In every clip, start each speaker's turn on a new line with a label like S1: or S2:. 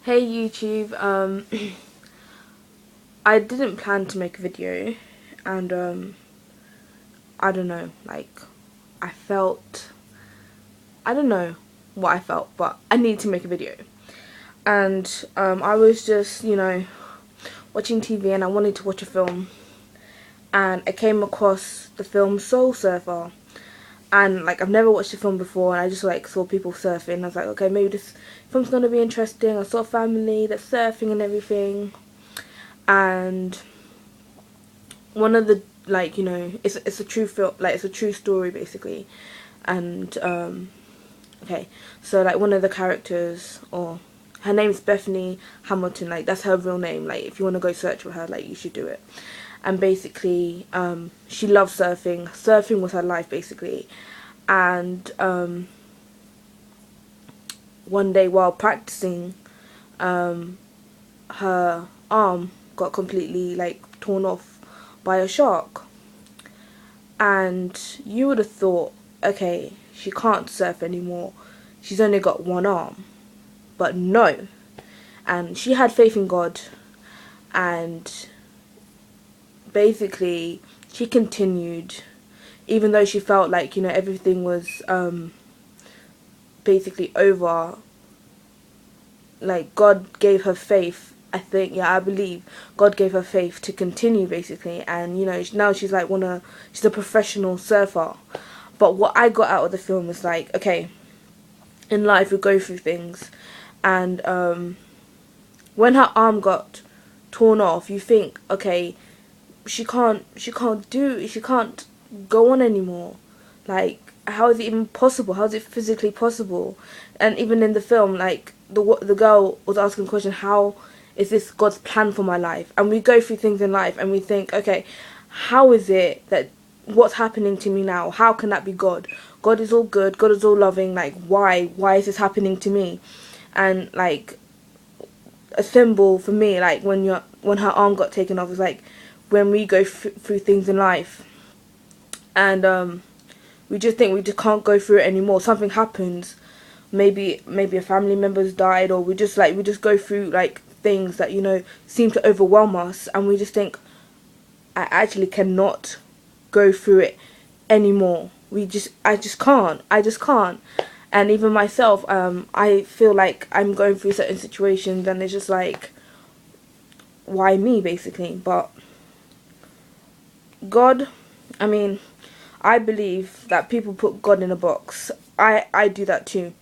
S1: Hey YouTube, I didn't plan to make a video, and I don't know, like, I felt, I don't know what I felt, but I need to make a video. And I was just, watching TV and I wanted to watch a film, and I came across the film Soul Surfer. And like, I've never watched the film before, and I just like saw people surfing. I was like, okay, maybe this film's gonna be interesting. I saw a family that's surfing and everything, and one of the, like, it's a true film, like it's a true story basically. And okay, so like one of the characters, or her name's Bethany Hamilton, like that's her real name. Like if you want to go search for her, like you should do it. And basically she loves surfing was her life basically. And one day while practicing, her arm got completely like torn off by a shark. And you would have thought, okay, she can't surf anymore, she's only got one arm. But no. And she had faith in God, and basically she continued, even though she felt like, everything was basically over. Like, God gave her faith. I believe God gave her faith to continue basically. And now she's like she's a professional surfer. But what I got out of the film was like, okay, in life we go through things, and when her arm got torn off, you think, okay, she can't go on anymore. Like, how is it even possible? How is it physically possible? And even in the film, like, the girl was asking the question, how is this God's plan for my life? And we go through things in life and we think, okay, how is it that what's happening to me now? How can that be God? God is all good. God is all loving. Like, why is this happening to me? And like, a symbol for me, like when her arm got taken off, is like when we go through things in life, and we just think we just can't go through it anymore. Something happens, maybe a family member's died, or we just go through like things that seem to overwhelm us, and we just think, I actually cannot go through it anymore. I just can't. And even myself, I feel like I'm going through certain situations, and it's just like, why me basically? But God, I mean, I believe that people put God in a box. I do that too.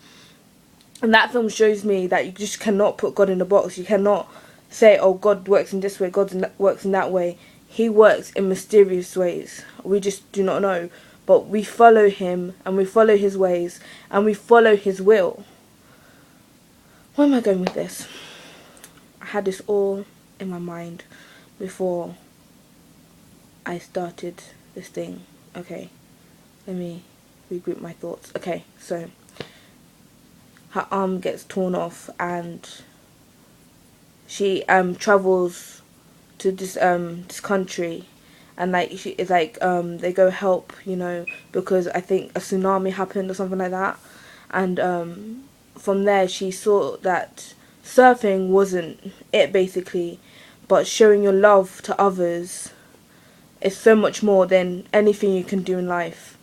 S1: And that film shows me that you just cannot put God in a box. You cannot say, oh, God works in this way, works in that way. He works in mysterious ways. We just do not know. But we follow him, and we follow his ways, and we follow his will. Where am I going with this? I had this all in my mind before I started this thing. Okay, let me regroup my thoughts. Okay, so her arm gets torn off, and she travels to this country, and like she is like they go help, because I think a tsunami happened or something like that. And from there she saw that surfing wasn't it basically, but showing your love to others is so much more than anything you can do in life.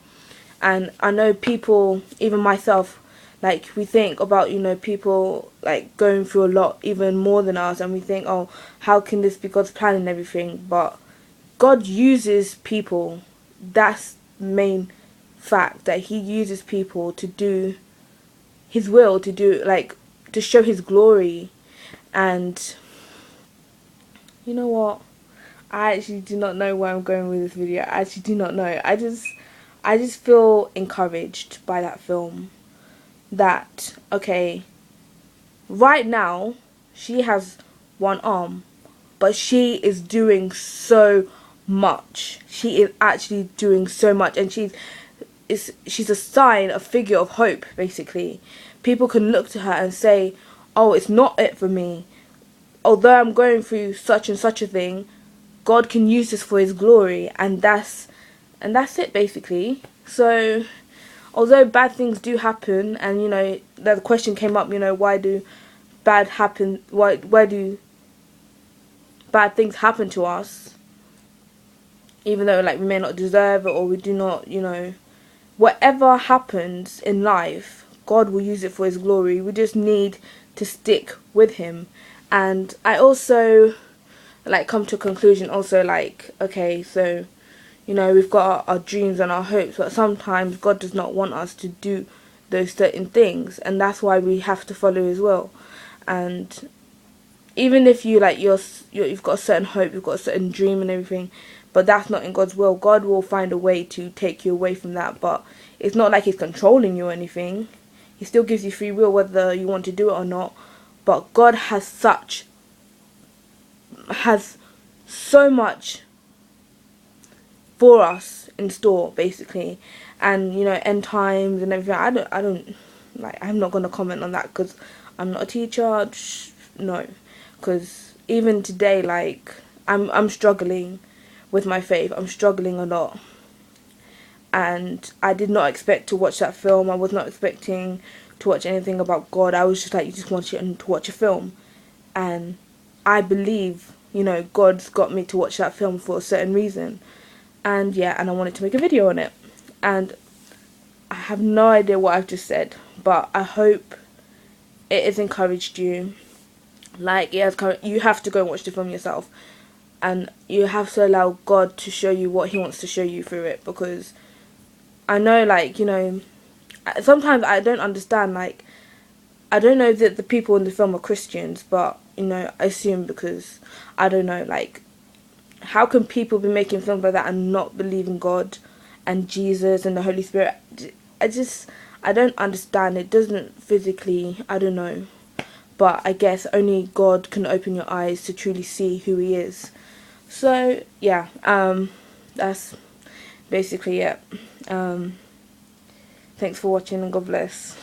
S1: And I know people, even myself, like we think about people like going through a lot even more than us, and we think, oh, how can this be God's plan and everything? But God uses people. That's the main fact, that he uses people to do his will, to do like to show his glory. And you know what, I actually do not know where I'm going with this video. I actually do not know. I just feel encouraged by that film, that okay, right now she has one arm, but she is doing so much. She is actually doing so much, and she's a sign, a figure of hope basically. People can look to her and say, oh, it's not it for me. Although I'm going through such and such a thing, God can use this for his glory. And that's it basically. So although bad things do happen, and the question came up, why do why do bad things happen to us, even though like we may not deserve it, or we do not, whatever happens in life, God will use it for his glory. We just need to stick with him. And I also like come to a conclusion also, like, okay, so we've got our dreams and our hopes, but sometimes God does not want us to do those certain things, and that's why we have to follow his will. And even if you've got a certain hope, you've got a certain dream and everything, but that's not in God's will, God will find a way to take you away from that. But it's not like he's controlling you or anything. He still gives you free will whether you want to do it or not. But God has so much for us in store, basically. And end times and everything, I'm not going to comment on that because I'm not a teacher. No, because even today, like, I'm struggling with my faith. I'm struggling a lot, and I did not expect to watch that film. I was not expecting to watch anything about God. I was just like, you just want to watch a film, and I believe God's got me to watch that film for a certain reason. And yeah, and I wanted to make a video on it. And I have no idea what I've just said, but I hope it has encouraged you. Like, you have to go and watch the film yourself. And you have to allow God to show you what he wants to show you through it. Because I know, like, sometimes I don't understand, like, I don't know that the people in the film are Christians, but, I assume, because, I don't know, like, how can people be making films like that and not believe in God and Jesus and the Holy Spirit? I don't understand. It doesn't physically, I don't know. But I guess only God can open your eyes to truly see who he is. So, yeah, that's basically it. Thanks for watching, and God bless.